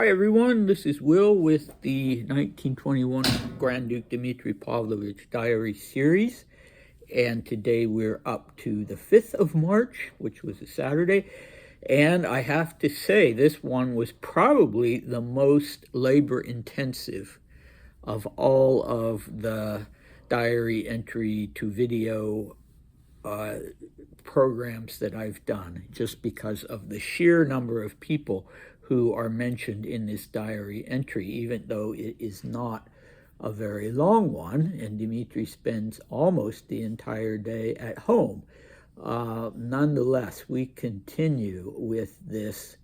Hi everyone, this is Will with the 1921 Grand Duke Dmitri Pavlovich Diary series, and today we're up to the 5th of March, which was a Saturday, and I have to say this one was probably the most labor-intensive of all of the diary entry to video programs that I've done, just because of the sheer number of people who are mentioned in this diary entry, even though it is not a very long one, and Dmitri spends almost the entire day at home. Nonetheless, we continue with this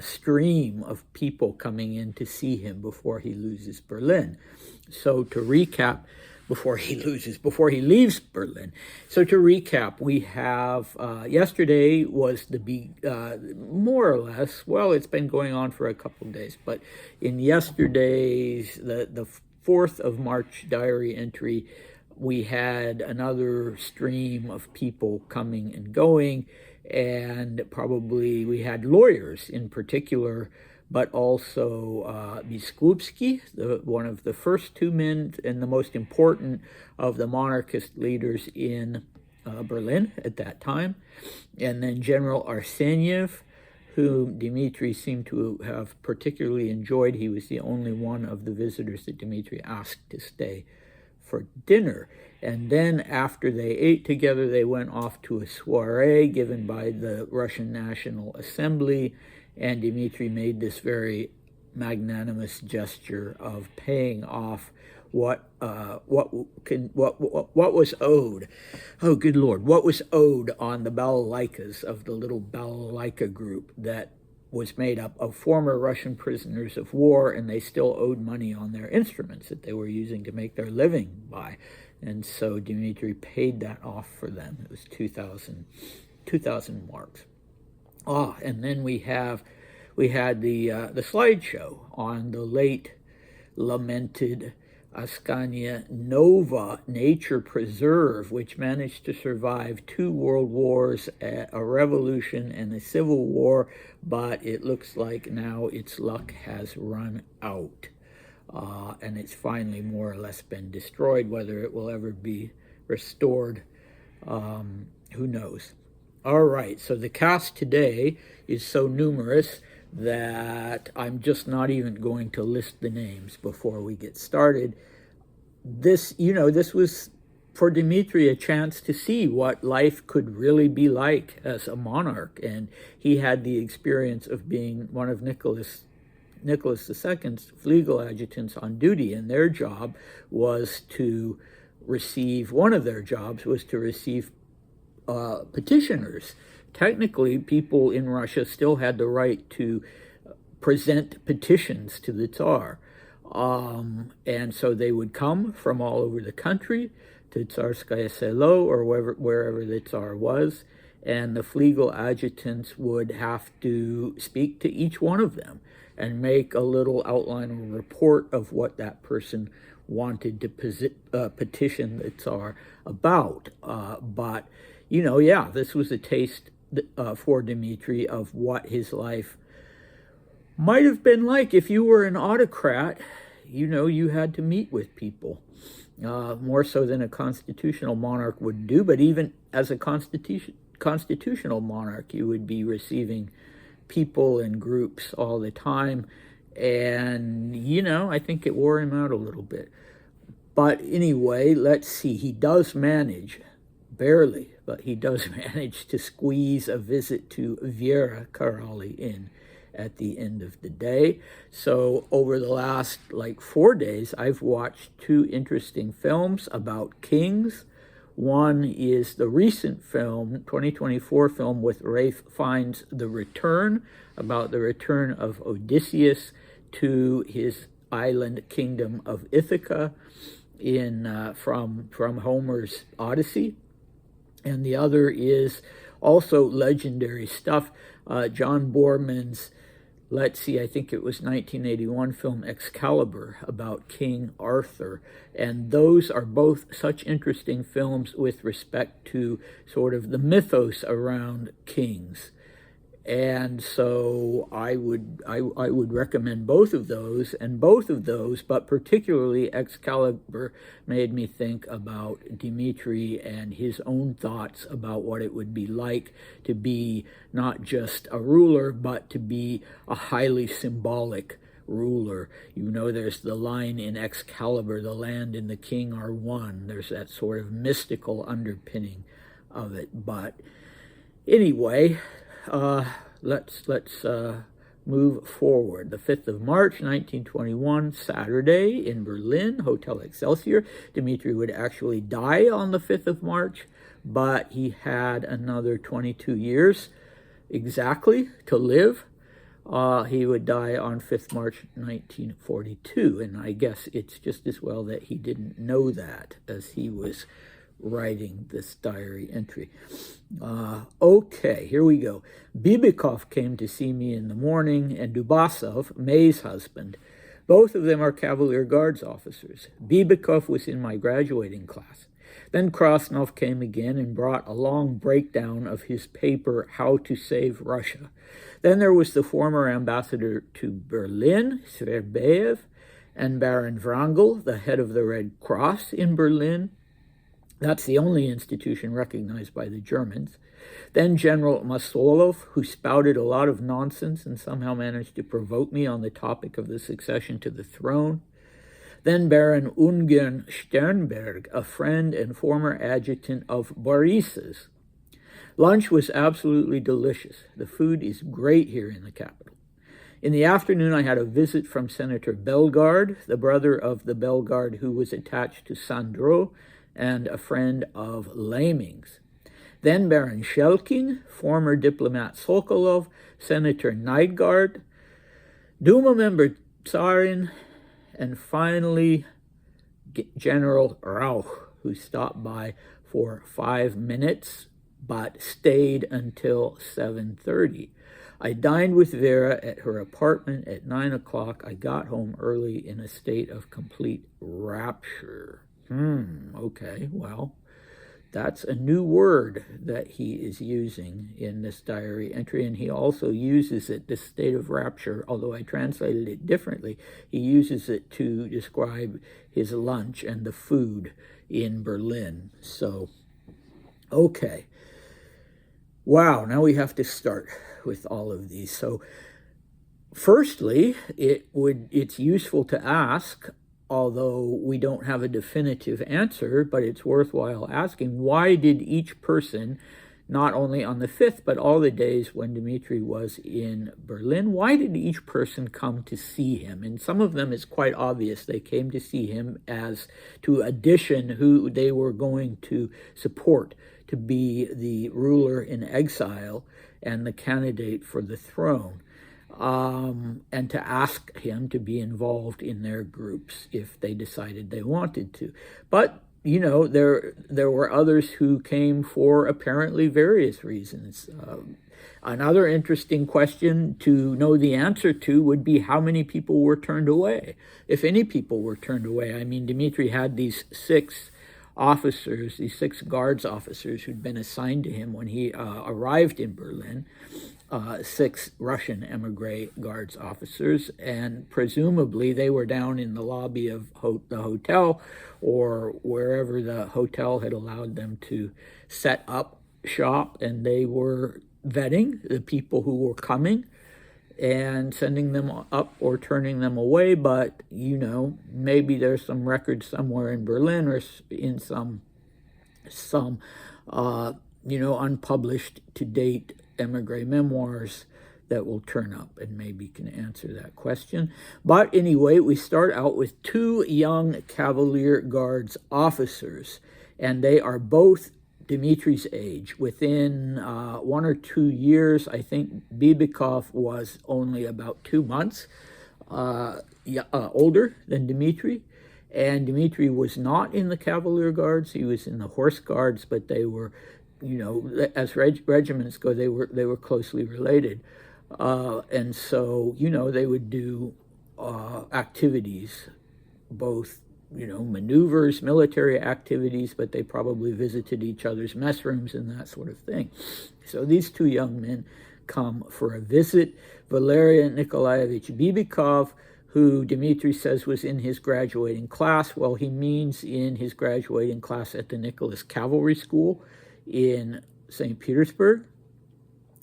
stream of people coming in to see him before he loses Berlin. So to recap, before he leaves Berlin. So to recap, we have yesterday was more or less, well, it's been going on for a couple of days, but in yesterday's, the 4th of March diary entry, we had another stream of people coming and going, and probably we had lawyers in particular, but also Biskupski, one of the first two men and the most important of the monarchist leaders in Berlin at that time, and then General Arseniev, whom Dmitri seemed to have particularly enjoyed. He was the only one of the visitors that Dmitri asked to stay for dinner. And then after they ate together, they went off to a soiree given by the Russian National Assembly, and Dmitri made this very magnanimous gesture of paying off what was owed. Oh, good Lord, what was owed on the balalaikas of the little balalaika group that was made up of former Russian prisoners of war, and they still owed money on their instruments that they were using to make their living by. And so Dmitri paid that off for them. It was 2,000 marks. And then we had the slideshow on the late lamented Askania Nova Nature Preserve, which managed to survive 2 world wars, a revolution, and a civil war, but it looks like now its luck has run out. And it's finally more or less been destroyed. Whether it will ever be restored, who knows? All right, so the cast today is so numerous that I'm just not even going to list the names before we get started. This was for Dmitri a chance to see what life could really be like as a monarch, and he had the experience of being one of Nicholas II's legal adjutants on duty, and their job was to receive, one of their jobs was to receive petitioners. Technically, people in Russia still had the right to present petitions to the Tsar. And so they would come from all over the country to Tsarskaya Selo or wherever the Tsar was, and the legal adjutants would have to speak to each one of them and make a little outline or report of what that person wanted to petition the Tsar about. But this was a taste for Dmitri of what his life might have been like. If you were an autocrat, you had to meet with people, more so than a constitutional monarch would do. But even as a constitutional monarch, you would be receiving people and groups all the time. And, I think it wore him out a little bit. But anyway, let's see. He does manage, barely, but he does manage to squeeze a visit to Vera Karali in at the end of the day. So over the last 4 days, I've watched 2 interesting films about kings. One is the recent film, 2024 film with Ralph Fiennes, The Return, about the return of Odysseus to his island kingdom of Ithaca from Homer's Odyssey. And the other is also legendary stuff, John Boorman's, I think it was 1981 film Excalibur about King Arthur. And those are both such interesting films with respect to sort of the mythos around kings. And so I would recommend both of those, and both of those, but particularly Excalibur, made me think about Dmitri and his own thoughts about what it would be like to be not just a ruler, but to be a highly symbolic ruler. You know, there's the line in Excalibur, the land and the king are one. There's that sort of mystical underpinning of it. But anyway, let's move forward. The 5th of March, 1921, Saturday in Berlin, Hotel Excelsior. Dmitri would actually die on the 5th of March, but he had another 22 years exactly to live. He would die on 5th March 1942, and I guess it's just as well that he didn't know that as he was writing this diary entry. Okay, here we go. Bibikov came to see me in the morning, and Dubasov, May's husband. Both of them are Cavalier Guards officers. Bibikov was in my graduating class. Then Krasnov came again and brought a long breakdown of his paper, How to Save Russia. Then there was the former ambassador to Berlin, Sverbeev, and Baron Wrangel, the head of the Red Cross in Berlin. That's the only institution recognized by the Germans. Then General Masolov, who spouted a lot of nonsense and somehow managed to provoke me on the topic of the succession to the throne. Then Baron Ungern Sternberg, a friend and former adjutant of Boris's. Lunch was absolutely delicious. The food is great here in the capital. In the afternoon, I had a visit from Senator Bellegarde, the brother of the Bellegarde who was attached to Sandro, and a friend of Laming's. Then Baron Schelking, former diplomat Sokolov, Senator Neidgard, Duma member Tsarin, and finally General Rauch, who stopped by for 5 minutes but stayed until 7:30. I dined with Vera at her apartment at 9 o'clock. I got home early in a state of complete rapture. Okay, well, that's a new word that he is using in this diary entry, and he also uses it, this state of rapture, although I translated it differently. He uses it to describe his lunch and the food in Berlin. So, okay. Wow, now we have to start with all of these. So, firstly, it's useful to ask, although we don't have a definitive answer, but it's worthwhile asking, why did each person, not only on the 5th, but all the days when Dmitri was in Berlin, why did each person come to see him? And some of them is quite obvious. They came to see him as to addition who they were going to support to be the ruler in exile and the candidate for the throne. And to ask him to be involved in their groups if they decided they wanted to. But, you know, there were others who came for apparently various reasons. Another interesting question to know the answer to would be how many people were turned away, if any people were turned away. I mean, Dmitri had these 6 officers, these 6 guards officers who'd been assigned to him when he arrived in Berlin. 6 Russian emigre guards officers, and presumably they were down in the lobby of the hotel or wherever the hotel had allowed them to set up shop, and they were vetting the people who were coming and sending them up or turning them away. But, you know, maybe there's some record somewhere in Berlin or in some unpublished to date emigre memoirs that will turn up and maybe can answer that question. But anyway, we start out with 2 young Cavalier Guards officers, and they are both Dmitri's age. Within 1 or 2 years, I think Bibikov was only about 2 months older than Dmitri. And Dmitri was not in the Cavalier Guards. He was in the Horse Guards, but they were, you know, as regiments go, they were closely related. And so, you know, they would do activities, both, you know, maneuvers, military activities, but they probably visited each other's mess rooms and that sort of thing. So these 2 young men come for a visit. Valery Nikolaevich Bibikov, who Dmitri says was in his graduating class. Well, he means in his graduating class at the Nicholas Cavalry School in St. Petersburg.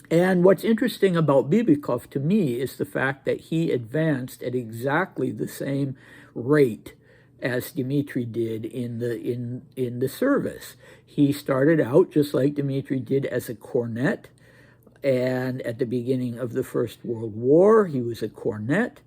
And what's interesting about Bibikov to me is the fact that he advanced at exactly the same rate as Dmitri did in the service. He started out just like Dmitri did as a cornet, and at the beginning of the First World War, he was a cornet,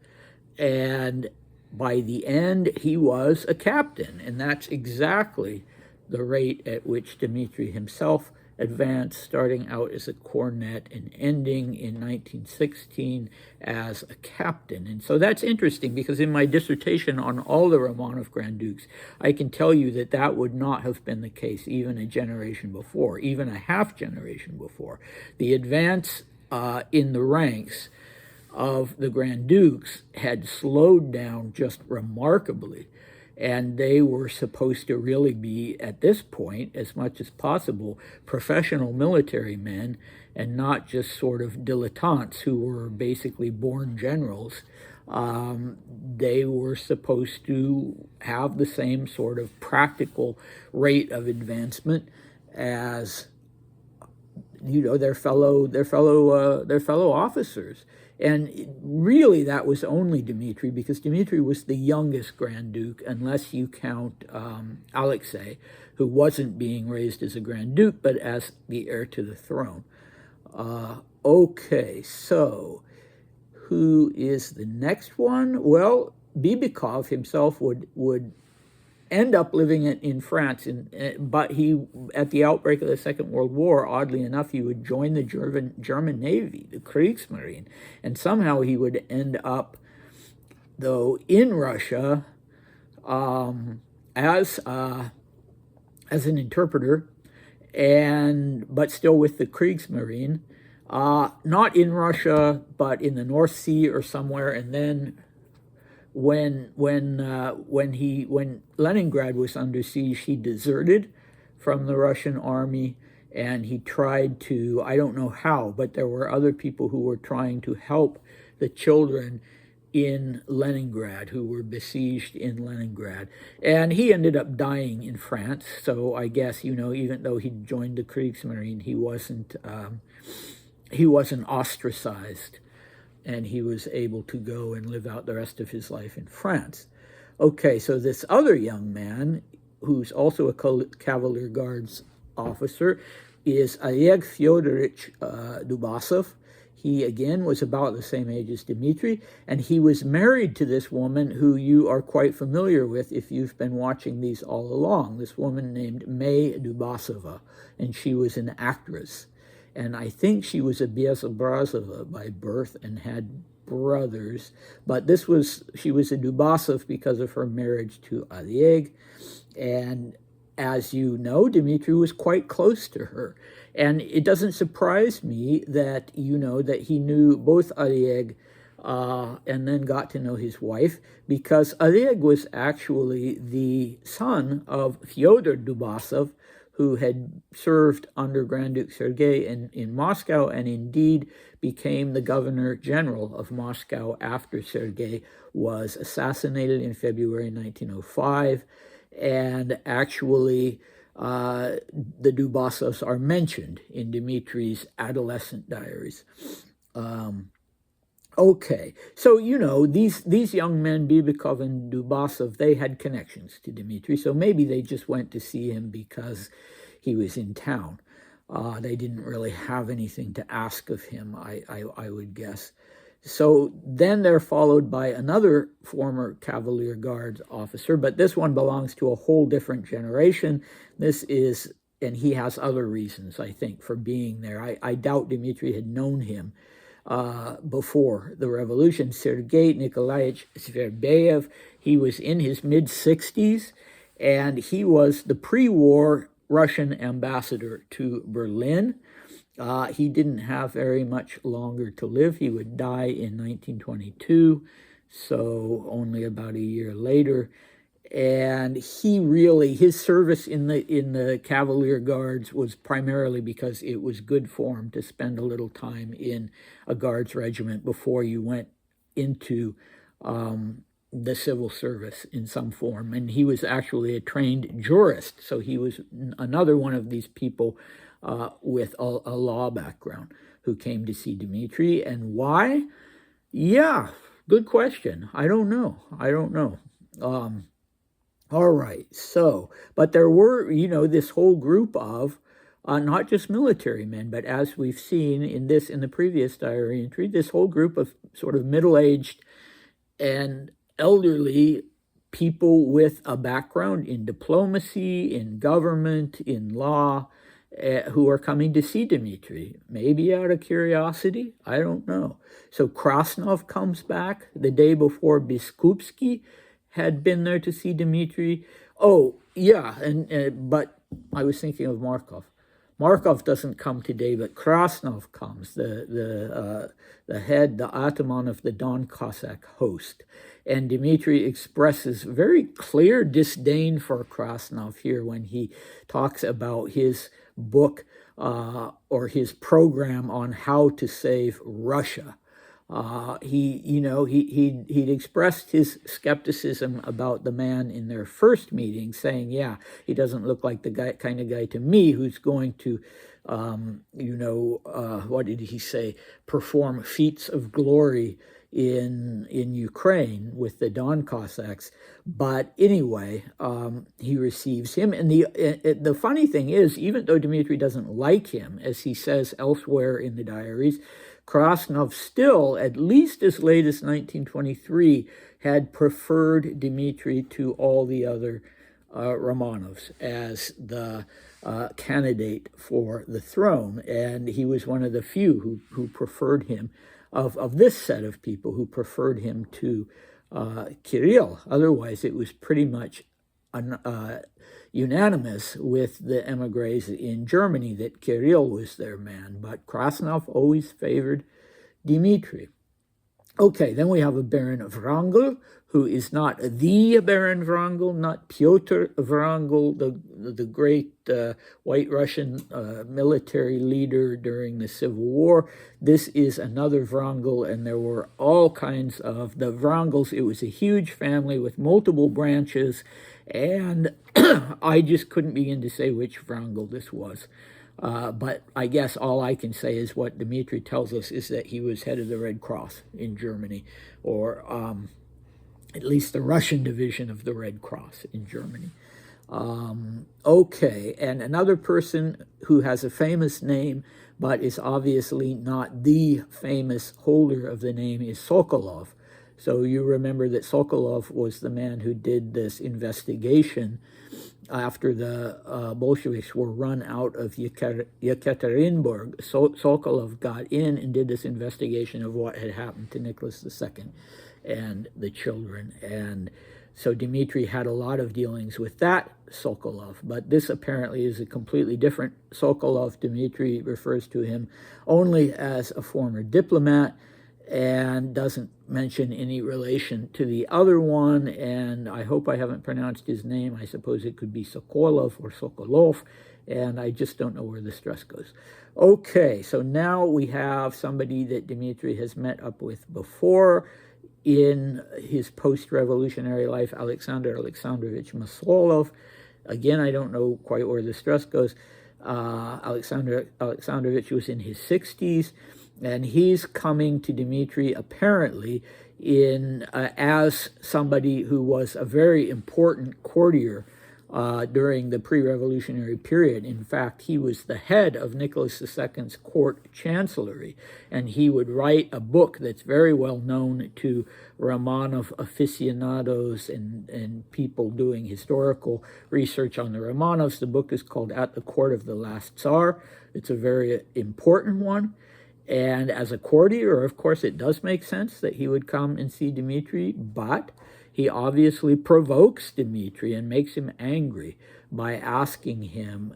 and by the end, he was a captain, and that's exactly the rate at which Dmitri himself advanced, starting out as a cornet and ending in 1916 as a captain. And so that's interesting, because in my dissertation on all the Romanov Grand Dukes, I can tell you that that would not have been the case even a generation before, even a half generation before. The advance in the ranks of the Grand Dukes had slowed down just remarkably. And they were supposed to really be, at this point, as much as possible, professional military men, and not just sort of dilettantes who were basically born generals. They were supposed to have the same sort of practical rate of advancement as, you know, their fellow officers. And really, that was only Dmitri, because Dmitri was the youngest Grand Duke, unless you count Alexei, who wasn't being raised as a Grand Duke, but as the heir to the throne. Okay, so who is the next one? Well, Bibikov himself would end up living in France, but he, at the outbreak of the Second World War, oddly enough, he would join the German Navy, the Kriegsmarine, and somehow he would end up, though, in Russia as an interpreter, but still with the Kriegsmarine, not in Russia, but in the North Sea or somewhere, and then when Leningrad was under siege, he deserted from the Russian army, and he tried to, I don't know how, but there were other people who were trying to help the children in Leningrad, who were besieged in Leningrad. And he ended up dying in France, so I guess, you know, even though he joined the Kriegsmarine, he wasn't ostracized, and he was able to go and live out the rest of his life in France. Okay, so this other young man, who's also a Cavalier Guards officer, is Oleg Fyodorovich Dubasov. He, again, was about the same age as Dmitri, and he was married to this woman who you are quite familiar with if you've been watching these all along, this woman named May Dubasova, and she was an actress. And I think she was a Bezobrazova by birth and had brothers, but she was a Dubasov because of her marriage to Oleg. And as you know, Dmitri was quite close to her. And it doesn't surprise me that, you know, that he knew both Oleg and then got to know his wife, because Oleg was actually the son of Fyodor Dubasov, who had served under Grand Duke Sergei in Moscow, and indeed became the governor general of Moscow after Sergei was assassinated in February 1905. And actually, the Dubasovs are mentioned in Dmitri's adolescent diaries. Okay, so, you know, these young men, Bibikov and Dubasov, they had connections to Dmitri, so maybe they just went to see him because he was in town. They didn't really have anything to ask of him, I would guess. So then they're followed by another former Cavalier Guards officer, but this one belongs to a whole different generation. This is, and he has other reasons, I think, for being there. I doubt Dmitri had known him before the revolution. Sergei Nikolaevich Sverbeyev, he was in his mid-60s, and he was the pre-war Russian ambassador to Berlin. He didn't have very much longer to live. He would die in 1922, so only about a year later. And his service in the Cavalier Guards was primarily because it was good form to spend a little time in a Guards regiment before you went into the civil service in some form. And he was actually a trained jurist, so he was another one of these people with a law background who came to see Dmitri. And why? Yeah, good question. I don't know. All right, so, but there were, this whole group of not just military men, but as we've seen in the previous diary entry, this whole group of sort of middle-aged and elderly people with a background in diplomacy, in government, in law, who are coming to see Dmitri, maybe out of curiosity, I don't know. So Krasnov comes back the day before Biskupski had been there to see Dmitri. Oh, yeah, but I was thinking of Markov. Markov doesn't come today, but Krasnov comes, the head, the ataman of the Don Cossack host. And Dmitri expresses very clear disdain for Krasnov here when he talks about his book or his program on how to save Russia. He'd expressed his skepticism about the man in their first meeting, saying, yeah, he doesn't look like the kind of guy to me who's going to, what did he say, perform feats of glory in Ukraine with the Don Cossacks. But anyway, he receives him. And the funny thing is, even though Dmitri doesn't like him, as he says elsewhere in the diaries, Krasnov still, at least as late as 1923, had preferred Dmitri to all the other Romanovs as the candidate for the throne. And he was one of the few who preferred him, of this set of people, who preferred him to Kirill. Otherwise, it was pretty much unanimous with the emigres in Germany that Kirill was their man, but Krasnov always favored Dmitri. Okay, then we have a Baron Wrangel, who is not the Baron Wrangel, not Pyotr Wrangel, the great White Russian military leader during the Civil War. This is another Wrangel, and there were all kinds of the Wrangels. It was a huge family with multiple branches, and I just couldn't begin to say which Wrangel this was. But I guess all I can say is what Dmitri tells us is that he was head of the Red Cross in Germany, or at least the Russian division of the Red Cross in Germany. Okay, and another person who has a famous name but is obviously not the famous holder of the name is Sokolov. So you remember that Sokolov was the man who did this investigation after the Bolsheviks were run out of Yekaterinburg. Sokolov got in and did this investigation of what had happened to Nicholas II and the children. And so Dmitri had a lot of dealings with that Sokolov, but this apparently is a completely different Sokolov. Dmitri refers to him only as a former diplomat and doesn't mention any relation to the other one, and I hope I haven't pronounced his name. I suppose it could be Sokolov or Sokolov, and I just don't know where the stress goes. Okay, so now we have somebody that Dmitri has met up with before in his post-revolutionary life, Alexander Alexandrovich Maslov. Again, I don't know quite where the stress goes. Alexander Alexandrovich was in his 60s, and he's coming to Dmitri apparently as somebody who was a very important courtier during the pre-revolutionary period. In fact, he was the head of Nicholas II's court chancellery, and he would write a book that's very well known to Romanov aficionados and people doing historical research on the Romanovs. The book is called At the Court of the Last Tsar. It's a very important one. And as a courtier, of course, it does make sense that he would come and see Dmitri, but he obviously provokes Dmitri and makes him angry by asking him,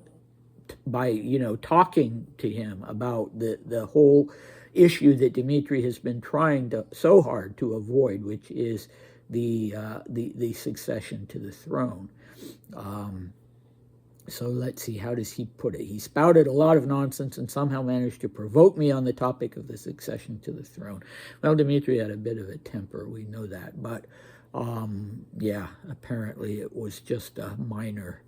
by talking to him about the whole issue that Dmitri has been trying so hard to avoid, which is the succession to the throne. So let's see, how does he put it? He spouted a lot of nonsense and somehow managed to provoke me on the topic of the succession to the throne. Well, Dmitri had a bit of a temper, we know that, but yeah, apparently it was just a minor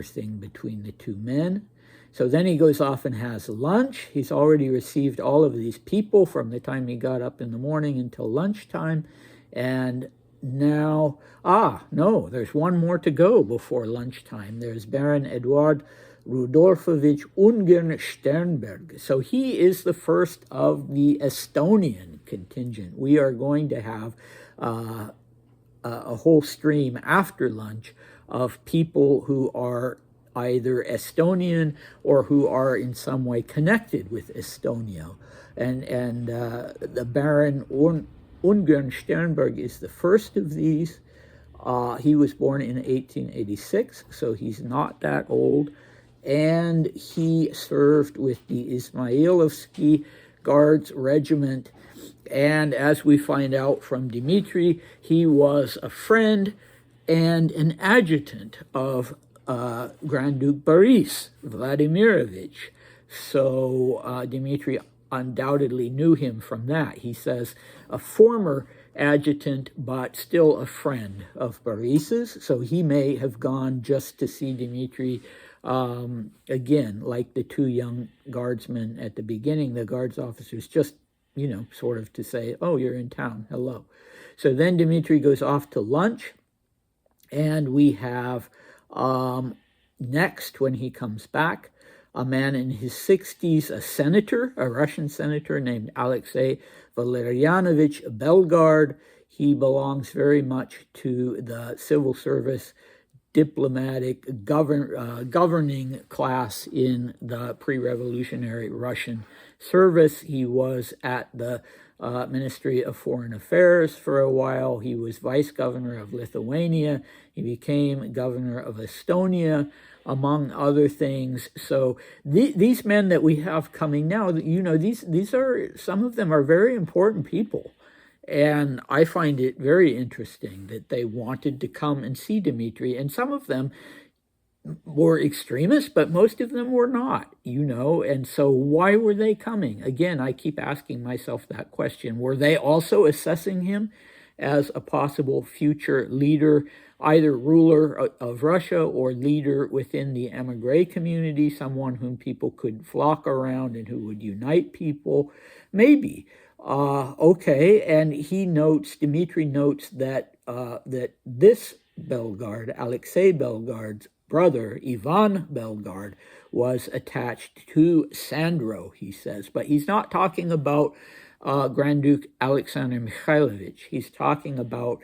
thing between the two men. So then he goes off and has lunch. He's already received all of these people from the time he got up in the morning until lunchtime. And now, no, there's one more to go before lunchtime. There's Baron Eduard Rudolfovich Ungern-Sternberg. So he is the first of the Estonian contingent. We are going to have a whole stream after lunch of people who are either Estonian or who are in some way connected with Estonia. And the Baron Ungern-Sternberg is the first of these. He was born in 1886, so he's not that old. And he served with the Ismailovsky Guards Regiment. And as we find out from Dmitri, he was a friend and an adjutant of Grand Duke Boris Vladimirovich. So Dmitri undoubtedly knew him from that. He says a former adjutant, but still a friend of Boris's. So he may have gone just to see Dmitri, again, like the two young guardsmen at the beginning, the guards officers, just, sort of to say, oh, you're in town, hello. So then Dmitri goes off to lunch, and we have next, when he comes back, a man in his 60s, a senator, a Russian senator named Alexei Valerianovich Belgard. He belongs very much to the civil service, diplomatic, governing class in the pre-revolutionary Russian service. He was at the Ministry of Foreign Affairs for a while. He was vice governor of Lithuania. He became governor of Estonia, among other things. So these men that we have coming now, these are, some of them are very important people. And I find it very interesting that they wanted to come and see Dmitri. And some of them were extremists, but most of them were not, And so why were they coming? Again, I keep asking myself that question. Were they also assessing him as a possible future leader, either ruler of Russia or leader within the emigre community, someone whom people could flock around and who would unite people? Maybe. Okay, and Dmitri notes that that this Belgard, Alexei Belgard's brother, Ivan Belgard, was attached to Sandro, he says. But he's not talking about Grand Duke Alexander Mikhailovich. He's talking about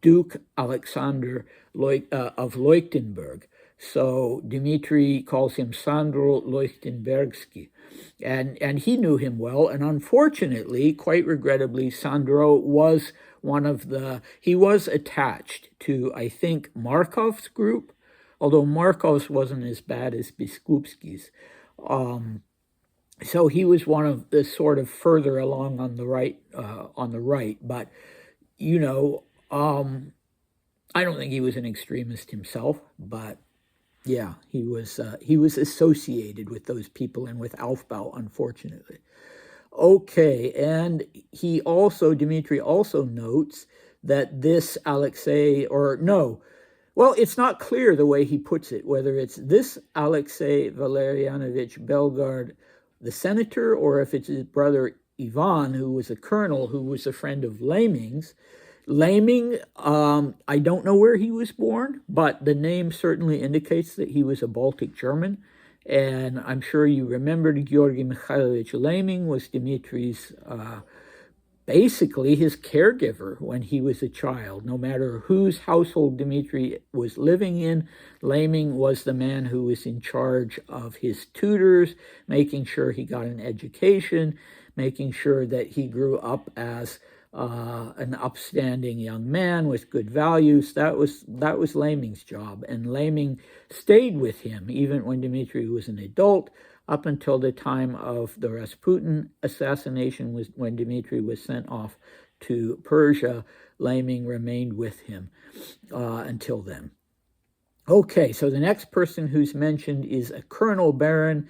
Duke Alexander of Leuchtenberg. So Dmitri calls him Sandro Leuchtenbergsky. And he knew him well, and unfortunately, quite regrettably, Sandro was he was attached to, I think, Markov's group, although Markov's wasn't as bad as Biskupski's. So he was one of the sort of further along on the right, but, I don't think he was an extremist himself, but yeah, he was associated with those people and with Aufbau, unfortunately. Okay, and Dmitri also notes that this Alexei, it's not clear the way he puts it, whether it's this Alexei Valerianovich Belgard, the senator, or if it's his brother Ivan, who was a colonel, who was a friend of Laming's. Laming, I don't know where he was born, but the name certainly indicates that he was a Baltic German. And I'm sure you remember Georgy Mikhailovich Laming was Dmitri's, basically his caregiver when he was a child. No matter whose household Dmitri was living in, Laming was the man who was in charge of his tutors, making sure he got an education, making sure that he grew up as an upstanding young man with good values. That was Laming's job, and Laming stayed with him even when Dmitri was an adult. up until the time of the Rasputin assassination, was when Dmitri was sent off to Persia. Laming remained with him until then. Okay, so the next person who's mentioned is a Colonel Baron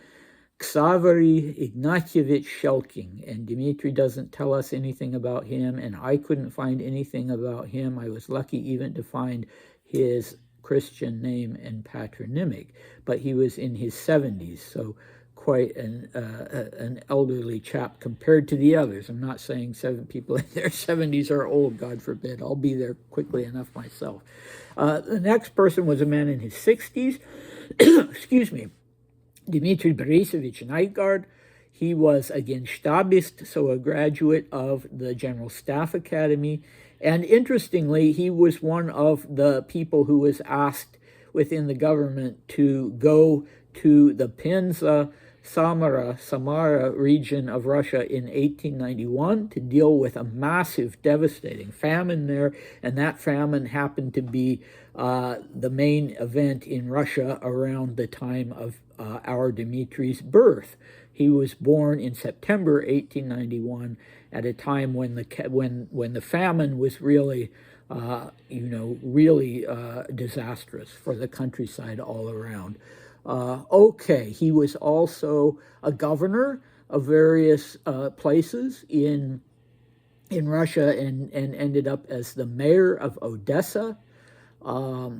Xavery Ignatievich Shelking, and Dmitri doesn't tell us anything about him, and I couldn't find anything about him. I was lucky even to find his Christian name and patronymic, but he was in his 70s, so quite an elderly chap compared to the others. I'm not saying people in their 70s are old, God forbid. I'll be there quickly enough myself. The next person was a man in his 60s. Excuse me. Dmitri Borisovich Neidgard. He was a Genstabist, so a graduate of the General Staff Academy. And interestingly, he was one of the people who was asked within the government to go to the Penza Samara region of Russia in 1891 to deal with a massive, devastating famine there. And that famine happened to be the main event in Russia around the time of our Dmitri's birth. He was born in September 1891 at a time when the famine was really, really disastrous for the countryside all around. Okay, he was also a governor of various places in Russia and ended up as the mayor of Odessa.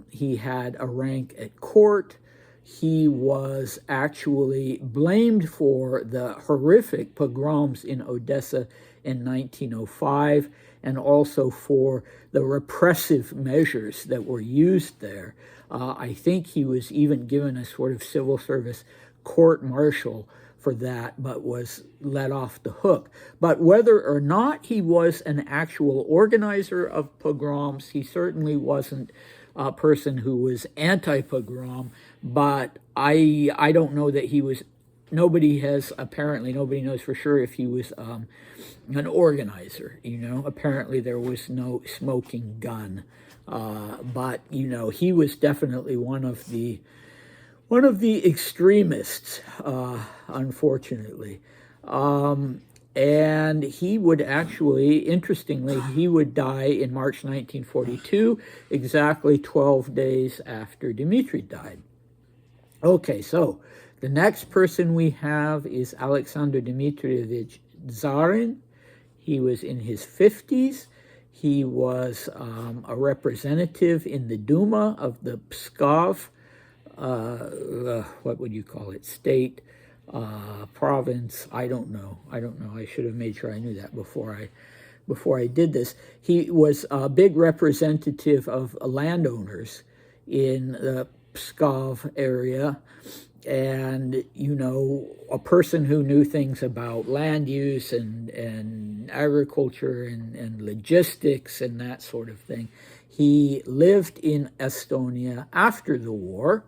He had a rank at court. He was actually blamed for the horrific pogroms in Odessa in 1905 and also for the repressive measures that were used there. I think he was even given a sort of civil service court-martial for that, but was let off the hook. But whether or not he was an actual organizer of pogroms, he certainly wasn't a person who was anti-pogrom, but I don't know that he was, nobody knows for sure if he was an organizer, Apparently there was no smoking gun, but, he was definitely one of the extremists, unfortunately. And he would actually, interestingly, he would die in March 1942, exactly 12 days after Dmitri died. Okay, so the next person we have is Alexander Dmitrievich Zarin. He was in his 50s. He was a representative in the Duma of the Pskov, what would you call it, state, province, I don't know. I should have made sure I knew that before I did this. He was a big representative of landowners in the Pskov area, and a person who knew things about land use and agriculture and logistics and that sort of thing. He lived in Estonia after the war,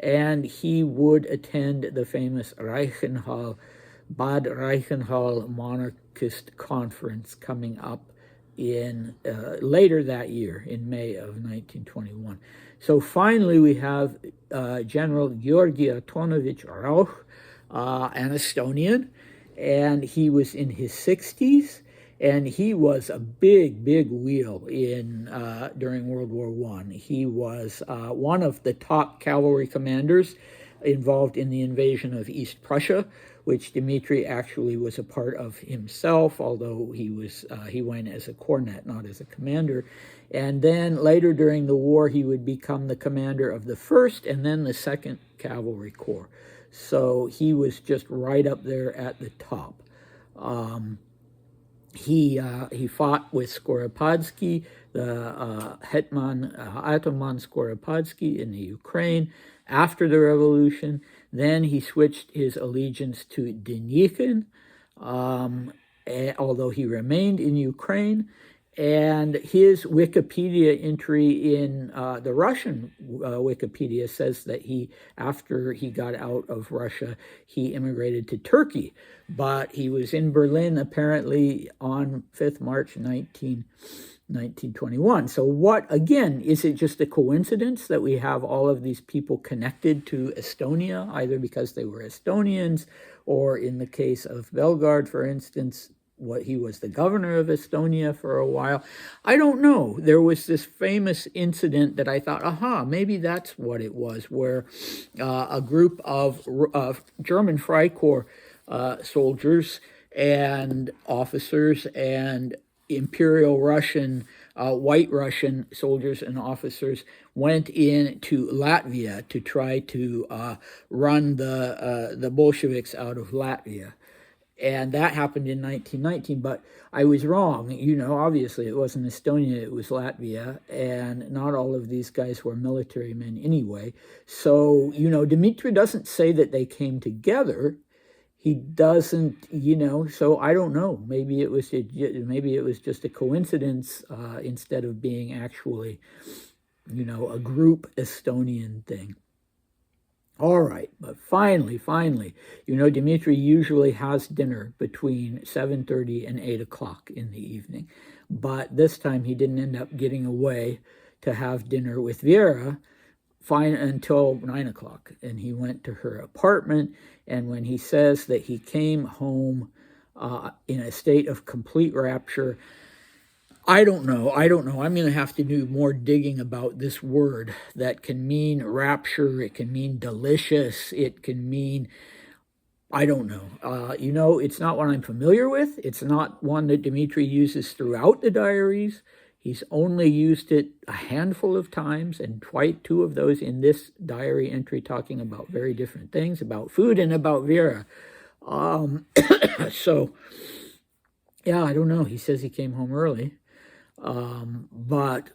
and he would attend the famous Bad Reichenhall monarchist conference coming up in later that year, in May of 1921. So finally we have General Georgi Antonovich Rauch, an Estonian, and he was in his 60s. And he was a big wheel during World War I. He was one of the top cavalry commanders involved in the invasion of East Prussia, which Dmitri actually was a part of himself, although he went as a cornet, not as a commander. And then later during the war, he would become the commander of the 1st and then the 2nd Cavalry Corps. So he was just right up there at the top. He fought with Skoropadsky, the Hetman Ataman Skoropadsky in the Ukraine after the revolution. Then he switched his allegiance to Denikin, although he remained in Ukraine. And his Wikipedia entry in the Russian Wikipedia says that after he got out of Russia, he immigrated to Turkey. But he was in Berlin apparently on 5th March 19 1921. So what, again, is it just a coincidence that we have all of these people connected to Estonia, either because they were Estonians, or in the case of Bellegarde, for instance, he was the governor of Estonia for a while? I don't know. There was this famous incident that I thought, aha, maybe that's what it was, where a group of German Freikorps soldiers and officers and Imperial Russian, White Russian soldiers and officers went into Latvia to try to run the Bolsheviks out of Latvia. And that happened in 1919, but I was wrong. Obviously it wasn't Estonia, it was Latvia, and not all of these guys were military men anyway. So, Dmitri doesn't say that they came together. He doesn't, so I don't know. Maybe it was just a coincidence instead of being actually, a group Estonian thing. All right, but finally, Dmitri usually has dinner between 7:30 and 8 o'clock in the evening. But this time he didn't end up getting away to have dinner with Vera until 9 o'clock. And he went to her apartment. And when he says that he came home in a state of complete rapture, I don't know. I'm going to have to do more digging about this word that can mean rapture. It can mean delicious. It can mean, I don't know. It's not one I'm familiar with. It's not one that Dmitri uses throughout the diaries. He's only used it a handful of times, and two of those in this diary entry talking about very different things, about food and about Vera. So, yeah, I don't know. He says he came home early. But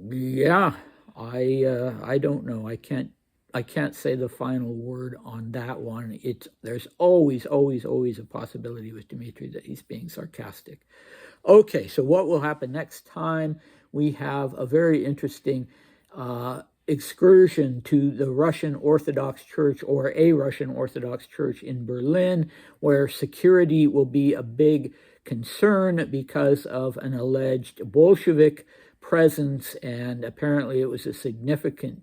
yeah, I don't know. I can't say the final word on that one. There's always a possibility with Dmitri that he's being sarcastic. Okay, so what will happen next time? We have a very interesting excursion to the Russian Orthodox Church, or a Russian Orthodox Church in Berlin, where security will be a big concern because of an alleged Bolshevik presence, and apparently it was a significant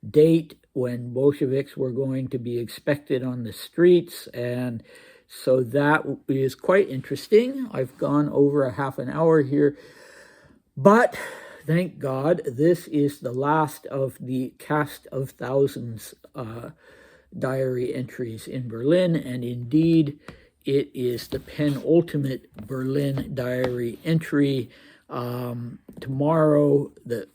date when Bolsheviks were going to be expected on the streets, and so that is quite interesting. I've gone over a half an hour here, but thank God this is the last of the cast of thousands diary entries in Berlin, and indeed it is the penultimate Berlin diary entry. Tomorrow in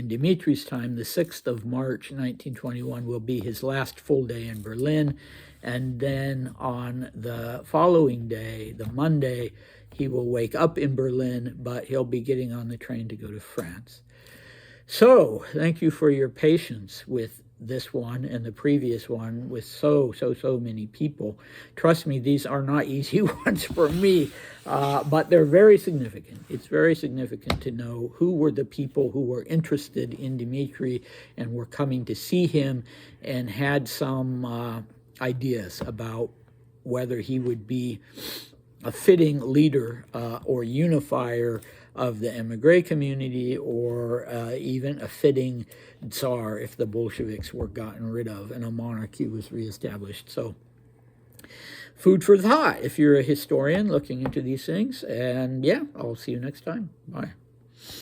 Dmitri's time, the 6th of March, 1921, will be his last full day in Berlin. And then on the following day, the Monday, he will wake up in Berlin, but he'll be getting on the train to go to France. So thank you for your patience with this one and the previous one with so many people. Trust me, these are not easy ones for me, but they're very significant. It's very significant to know who were the people who were interested in Dmitri and were coming to see him and had some ideas about whether he would be a fitting leader or unifier of the emigre community, or even a fitting Tsar if the Bolsheviks were gotten rid of and a monarchy was reestablished. So, food for thought if you're a historian looking into these things. And yeah, I'll see you next time. Bye.